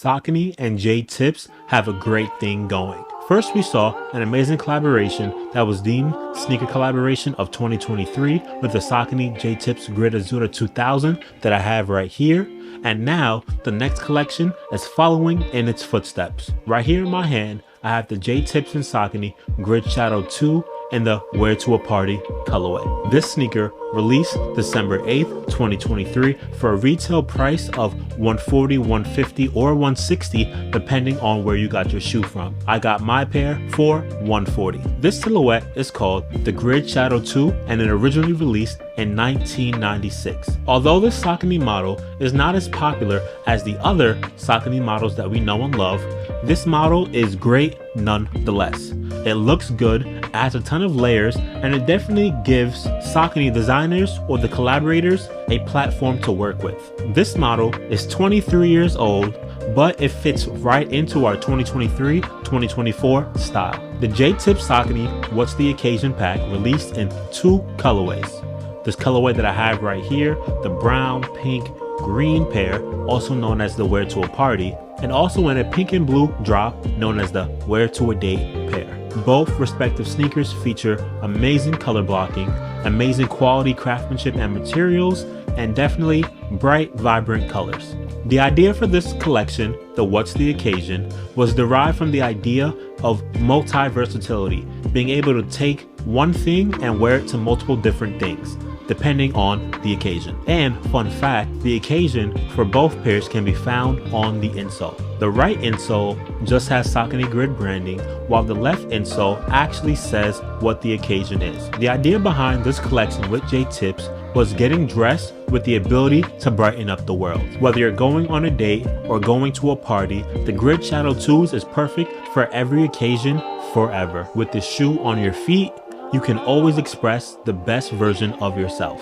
Saucony and Jae Tips have a great thing going. First, we saw an amazing collaboration that was deemed Sneaker Collaboration of 2023 with the Saucony Jae Tips Grid Azura 2000 that I have right here. And now the next collection is following in its footsteps. Right here in my hand, I have the Jae Tips and Saucony Grid Shadow 2 in the Wear to a Party colorway. This sneaker released December 8th, 2023 for a retail price of $140, $150, or $160 depending on where you got your shoe from. I got my pair for $140. This silhouette is called the Grid Shadow 2 and it originally released in 1996. Although this Saucony model is not as popular as the other Saucony models that we know and love, this model is great nonetheless. It looks good, adds a ton of layers, and it definitely gives Saucony designers or the collaborators a platform to work with. This model is 23 years old, but it fits right into our 2023-2024 style. The Jae Tips Saucony What's the Occasion pack released in two colorways. This colorway that I have right here, the brown, pink, green pair, also known as the Wear to a Party, and also in a pink and blue drop known as the Wear to a Date pair. Both respective sneakers feature amazing color blocking, amazing quality craftsmanship and materials, and definitely bright, vibrant colors. The idea for this collection, the What's the Occasion, was derived from the idea of multi-versatility, being able to take one thing and wear it to multiple different things, depending on the occasion. And fun fact, the occasion for both pairs can be found on the insole. The right insole just has Saucony Grid branding, while the left insole actually says what the occasion is. The idea behind this collection with Jae Tips was getting dressed with the ability to brighten up the world. Whether you're going on a date or going to a party, the Grid Shadow 2s is perfect for every occasion forever. With the shoe on your feet, you can always express the best version of yourself.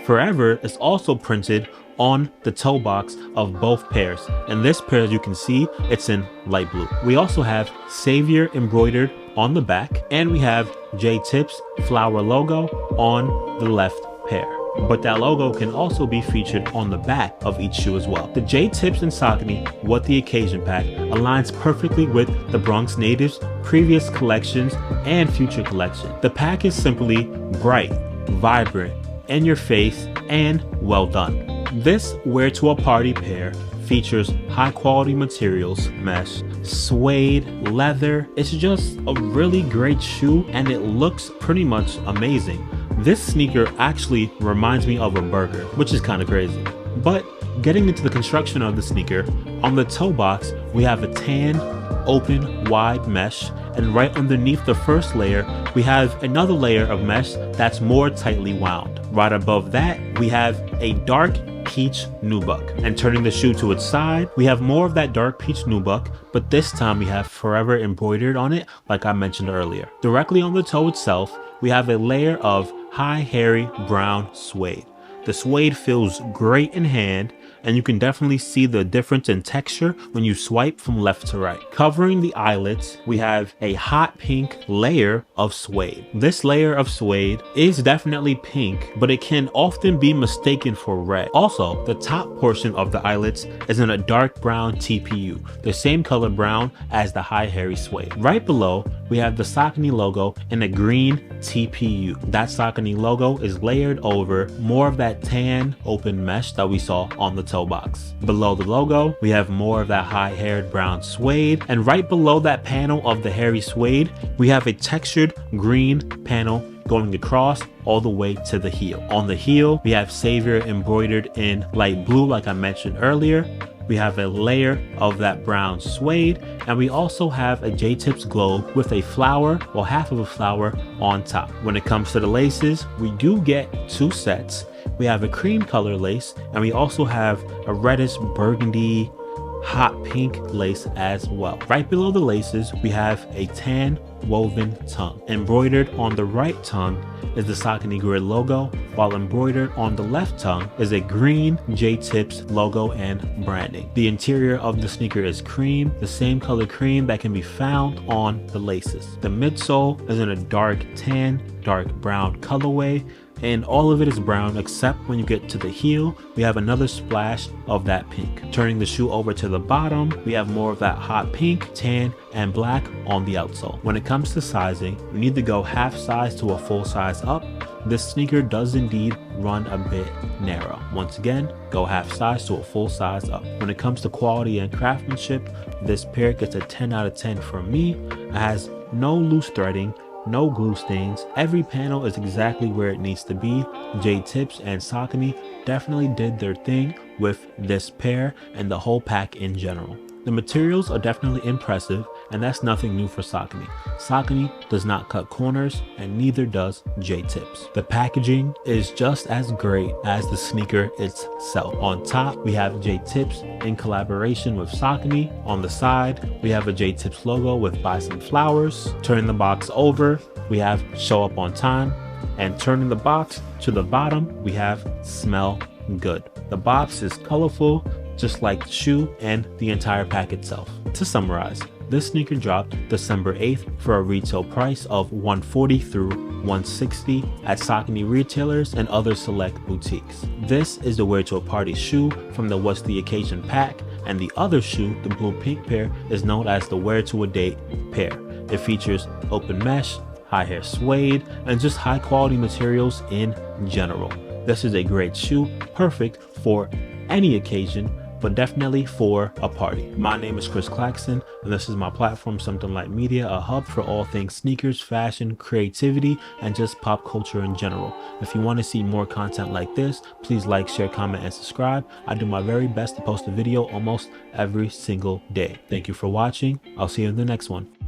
Forever is also printed on the toe box of both pairs. And this pair, as you can see, it's in light blue. We also have Savior embroidered on the back, and we have Jae Tips flower logo on the left pair. But that logo can also be featured on the back of each shoe as well. The Jae Tips and Saucony What the Occasion pack aligns perfectly with the Bronx Natives' previous collections and future collection. The pack is simply bright, vibrant, in your face, and well done. This Wear to a Party pair features high quality materials, mesh, suede, leather. It's just a really great shoe and it looks pretty much amazing. This sneaker actually reminds me of a burger, which is kind of crazy. But getting into the construction of the sneaker, on the toe box, we have a tan, open, wide mesh, and right underneath the first layer, we have another layer of mesh that's more tightly wound. Right above that, we have a dark peach nubuck. And turning the shoe to its side, we have more of that dark peach nubuck, but this time we have Forever embroidered on it, like I mentioned earlier. Directly on the toe itself, we have a layer of high, hairy, brown suede. The suede feels great in hand, and you can definitely see the difference in texture when you swipe from left to right. Covering the eyelets, we have a hot pink layer of suede. This layer of suede is definitely pink, but it can often be mistaken for red. Also, the top portion of the eyelets is in a dark brown TPU, the same color brown as the high hairy suede. Right below, we have the Saucony logo in a green TPU. That Saucony logo is layered over more of that tan open mesh that we saw on the toe box. Below the logo, we have more of that high-haired brown suede, and right below that panel of the hairy suede, we have a textured green panel going across all the way to the heel. On the heel, we have Savior embroidered in light blue, like I mentioned earlier. We have a layer of that brown suede, and we also have a Jae Tips globe with a flower, or half of a flower, on top. When it comes to the laces, we do get two sets. We have a cream color lace, and we also have a reddish burgundy hot pink lace as well. Right below the laces, we have a tan woven tongue. Embroidered on the right tongue is the Saucony Grid logo, while embroidered on the left tongue is a green Jae Tips logo and branding. The interior of the sneaker is cream, the same color cream that can be found on the laces. The midsole is in a dark tan, dark brown colorway. and all of it is brown except when you get to the heel, we have another splash of that pink. Turning the shoe over to the bottom, we have more of that hot pink, tan, and black on the outsole. When it comes to sizing, you need to go half size to a full size up. This sneaker does indeed run a bit narrow. Once again, go half size to a full size up. When it comes to quality and craftsmanship, this pair gets a 10 out of 10 from me. It has no loose threading, no glue stains. Every panel is exactly where it needs to be. Jae Tips and Saucony definitely did their thing with this pair and the whole pack in general. The materials are definitely impressive, and that's nothing new for Saucony. Saucony does not cut corners, and neither does Jae Tips. The packaging is just as great as the sneaker itself. On top, we have Jae Tips in collaboration with Saucony. On the side, we have a Jae Tips logo with by some flowers. Turning the box over, we have show up on time, and turning the box to the bottom, we have smell good. The box is colorful, just like the shoe and the entire pack itself. To summarize, this sneaker dropped December 8th for a retail price of $140 through $160 at Saucony retailers and other select boutiques. This is the wear to a party shoe from the What's the Occasion pack, and the other shoe, the blue pink pair, is known as the wear to a date pair. It features open mesh, high hair suede, and just high quality materials in general. This is a great shoe, perfect for any occasion, but definitely for a party. My name is Chris Claxton, and this is my platform, Something Like Media, a hub for all things sneakers, fashion, creativity, and just pop culture in general. If you want to see more content like this, please like, share, comment, and subscribe. I do my very best to post a video almost every single day. Thank you for watching. I'll see you in the next one.